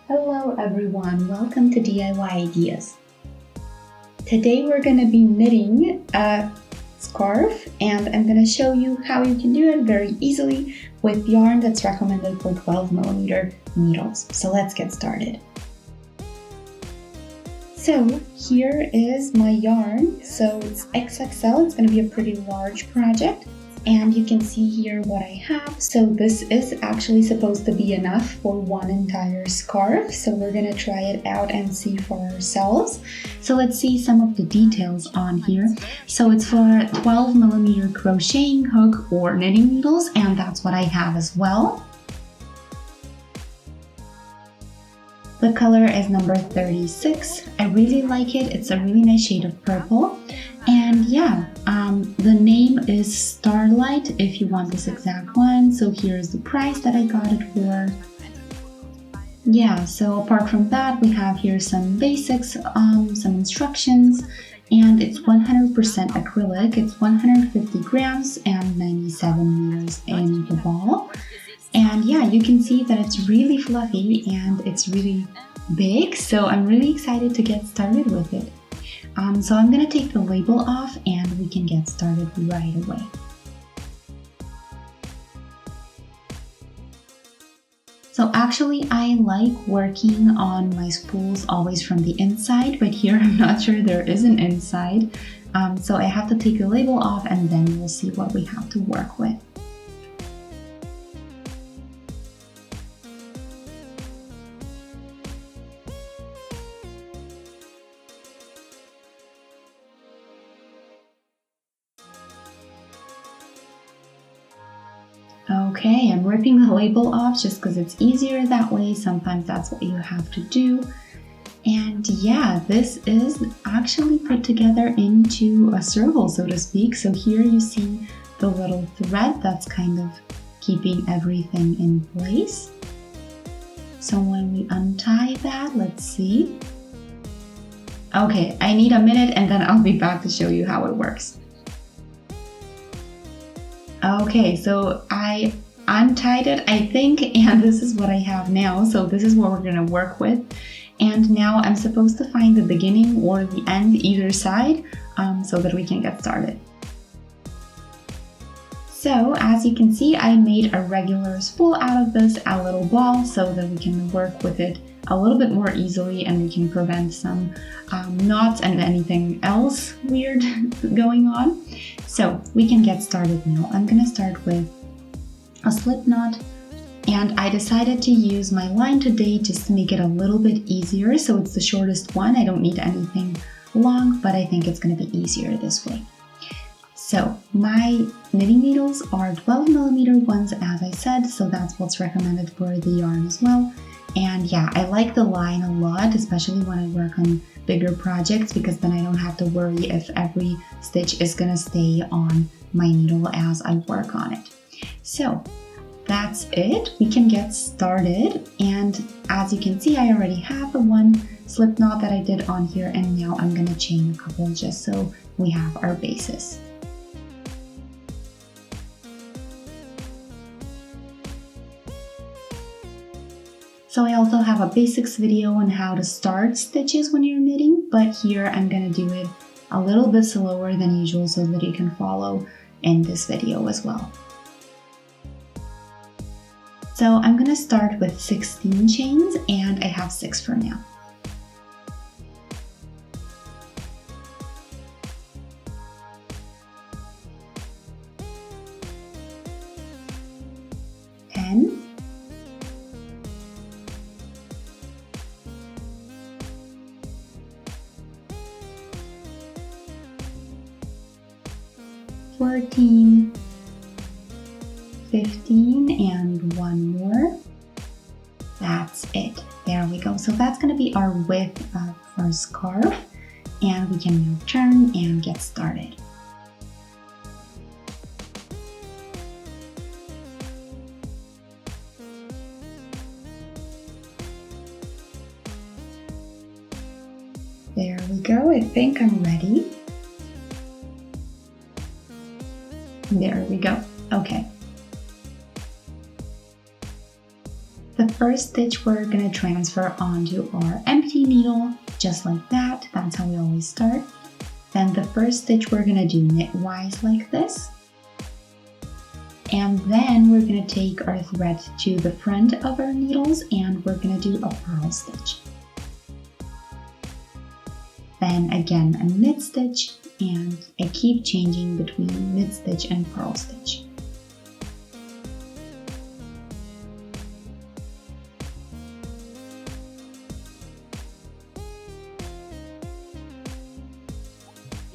Hello everyone, welcome to DIY Ideas. Today we're going to be knitting a scarf and I'm going to show you how you can do it very easily with yarn that's recommended for 12mm needles. So let's get started. So here is my yarn, so it's XXL, it's going to be a pretty large project. And you can see here what I have. So this is actually supposed to be enough for one entire scarf. So we're gonna try it out and see for ourselves. So let's see some of the details on here. So it's for 12mm crocheting hook or knitting needles, and that's what I have as well. The color is number 36. I really like it. It's a really nice shade of purple. And yeah, the name is Starlight if you want this exact one. So here's the price that I got it for. Yeah, so apart from that, we have here some basics, some instructions, and it's 100% acrylic. It's 150 grams and 97 meters in the ball. And yeah, you can see that it's really fluffy and it's really big. So I'm really excited to get started with it. So I'm going to take the label off and we can get started right away. So actually I like working on my spools always from the inside, but here I'm not sure there is an inside. So I have to take the label off and then we'll see what we have to work with. Okay, I'm ripping the label off just because it's easier that way. Sometimes that's what you have to do. And yeah, this is actually put together into a circle, so to speak. So here you see the little thread that's kind of keeping everything in place. So when we untie that, let's see. Okay, I need a minute and then I'll be back to show you how it works. Okay, so I untied it, I think, and this is what I have now. So this is what we're gonna work with. And now I'm supposed to find the beginning or the end, either side, so that we can get started. So as you can see, I made a regular spool out of this, a little ball, so that we can work with it a little bit more easily and we can prevent some knots and anything else weird going on. So we can get started now. I'm gonna start with a slip knot, and I decided to use my line today just to make it a little bit easier. So it's the shortest one. I don't need anything long, but I think it's gonna be easier this way. So my knitting needles are 12mm ones, as I said, so that's what's recommended for the yarn as well. And yeah, I like the line a lot, especially when I work on bigger projects, because then I don't have to worry if every stitch is gonna stay on my needle as I work on it. So that's it, we can get started. And as you can see, I already have the one slip knot that I did on here, and now I'm gonna chain a couple just so we have our basis. So I also have a basics video on how to start stitches when you're knitting, but here I'm gonna do it a little bit slower than usual so that you can follow in this video as well. So I'm gonna start with 16 chains and I have 6 for now. $14, $15, and one more. That's it. There we go. So that's going to be our width of our scarf, and we can now turn and get started. There we go. I think I'm ready. There we go. Okay. The first stitch we're going to transfer onto our empty needle, just like that. That's how we always start. Then the first stitch we're going to do knitwise like this. And then we're going to take our thread to the front of our needles and we're going to do a purl stitch. Then again a knit stitch, and I keep changing between knit stitch and purl stitch.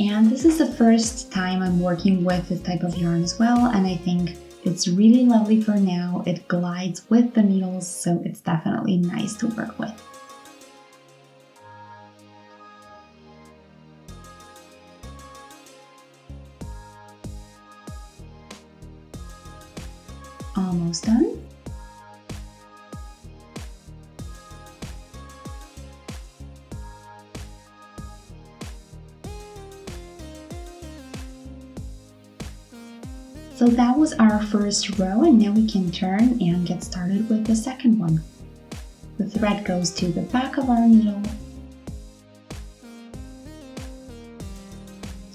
And this is the first time I'm working with this type of yarn as well, and I think it's really lovely for now. It glides with the needles, so it's definitely nice to work with. Almost done. So that was our first row, and now we can turn and get started with the second one. The thread goes to the back of our needle.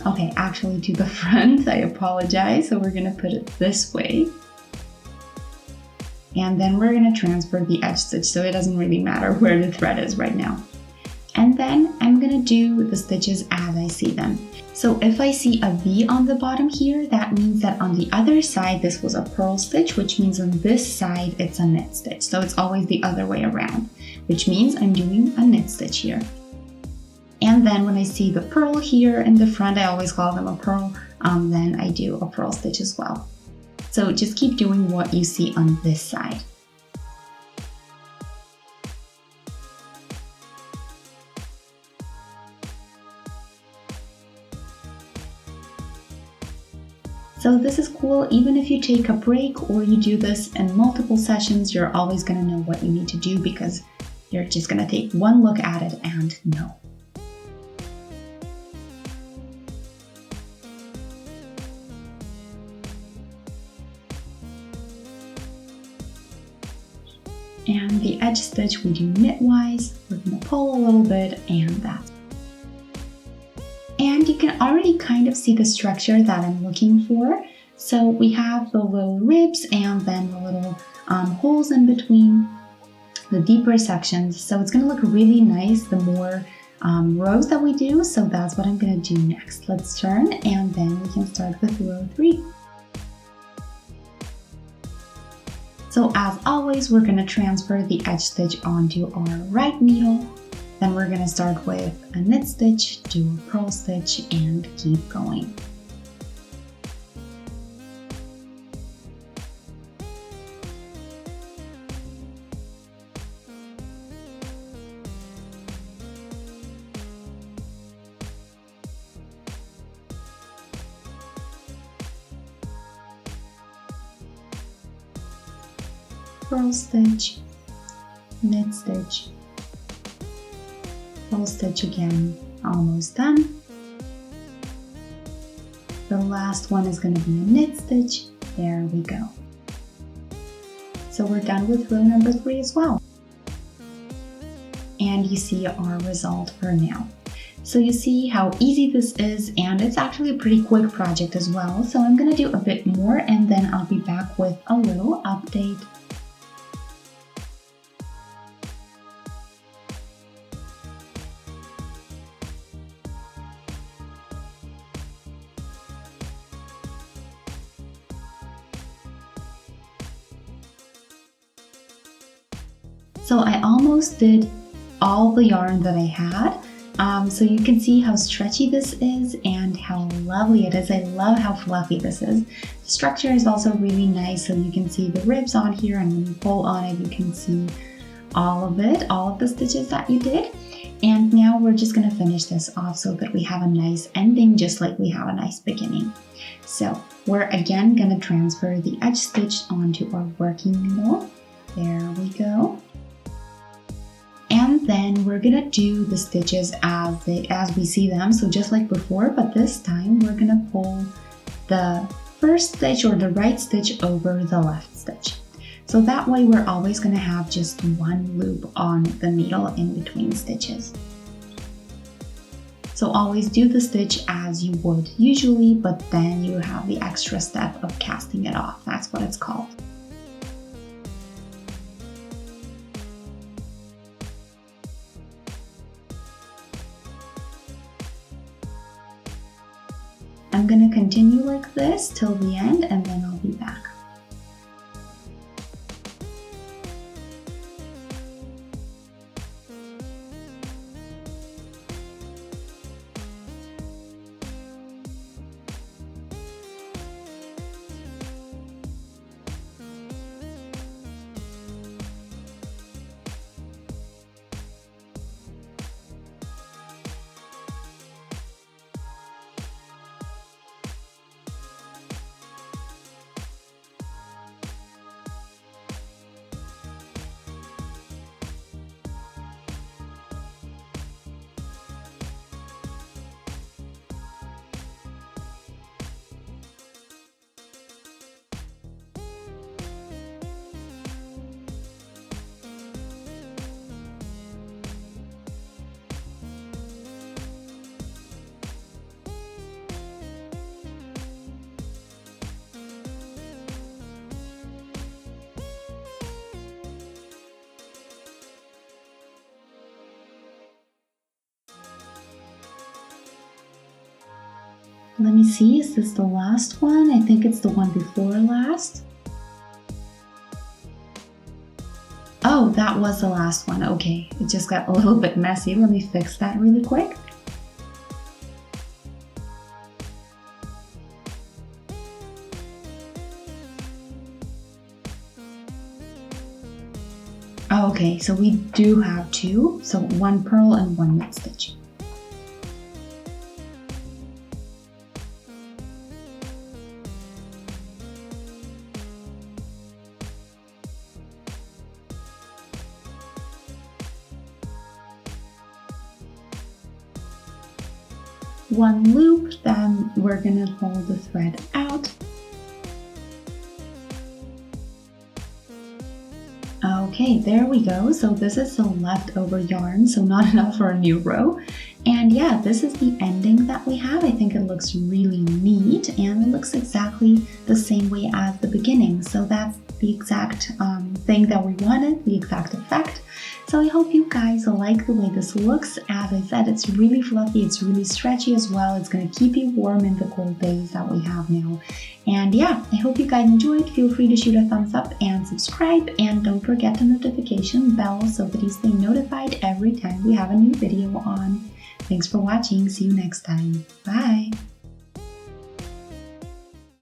Okay, actually to the front, I apologize. So we're gonna put it this way. And then we're gonna transfer the edge stitch, so it doesn't really matter where the thread is right now. And then I'm gonna do the stitches as I see them. So if I see a V on the bottom here, that means that on the other side this was a purl stitch, which means on this side it's a knit stitch. So it's always the other way around, which means I'm doing a knit stitch here. And then when I see the purl here in the front, I always call them a purl, then I do a purl stitch as well. So just keep doing what you see on this side. So this is cool, even if you take a break or you do this in multiple sessions, you're always gonna know what you need to do because you're just gonna take one look at it and know. And the edge stitch we do knitwise, we're gonna pull a little bit and that's. And you can already kind of see the structure that I'm looking for. So we have the little ribs and then the little holes in between, the deeper sections. So it's gonna look really nice the more rows that we do. So that's what I'm gonna do next. Let's turn and then we can start with row 3. So as always, we're gonna transfer the edge stitch onto our right needle. Then we're gonna start with a knit stitch, do a purl stitch, and keep going. Purl stitch, knit stitch, purl stitch again, almost done. The last one is going to be a knit stitch. There we go. So we're done with row number 3 as well. And you see our result for now. So you see how easy this is, and it's actually a pretty quick project as well. So I'm going to do a bit more and then I'll be back with a little update. So I almost did all the yarn that I had. So you can see how stretchy this is and how lovely it is. I love how fluffy this is. The structure is also really nice, so you can see the ribs on here, and when you pull on it, you can see all of it, all of the stitches that you did. And now we're just gonna finish this off so that we have a nice ending, just like we have a nice beginning. So we're again gonna transfer the edge stitch onto our working needle. There we go. And then we're gonna do the stitches as we see them, so just like before, but this time we're gonna pull the first stitch or the right stitch over the left stitch. So that way we're always going to have just one loop on the needle in between stitches. So always do the stitch as you would usually, but then you have the extra step of casting it off. That's what it's called. I'm going to continue like this till the end and then I'll be back. Let me see, is this the last one? I think it's the one before last. Oh, that was the last one. Okay, it just got a little bit messy. Let me fix that really quick. Okay, so we do have two, so one purl and one knit stitch. One loop, then we're gonna pull the thread out. Okay, there we go. So this is the leftover yarn, so not enough for a new row. And yeah, this is the ending that we have. I think it looks really neat and it looks exactly the same way as the beginning. So that's the exact thing that we wanted, the exact effect. So I hope you guys like the way this looks. As I said, it's really fluffy, it's really stretchy as well. It's gonna keep you warm in the cold days that we have now. And yeah, I hope you guys enjoyed. Feel free to shoot a thumbs up and subscribe. And don't forget the notification bell so that you stay notified every time we have a new video on. Thanks for watching. See you next time. Bye.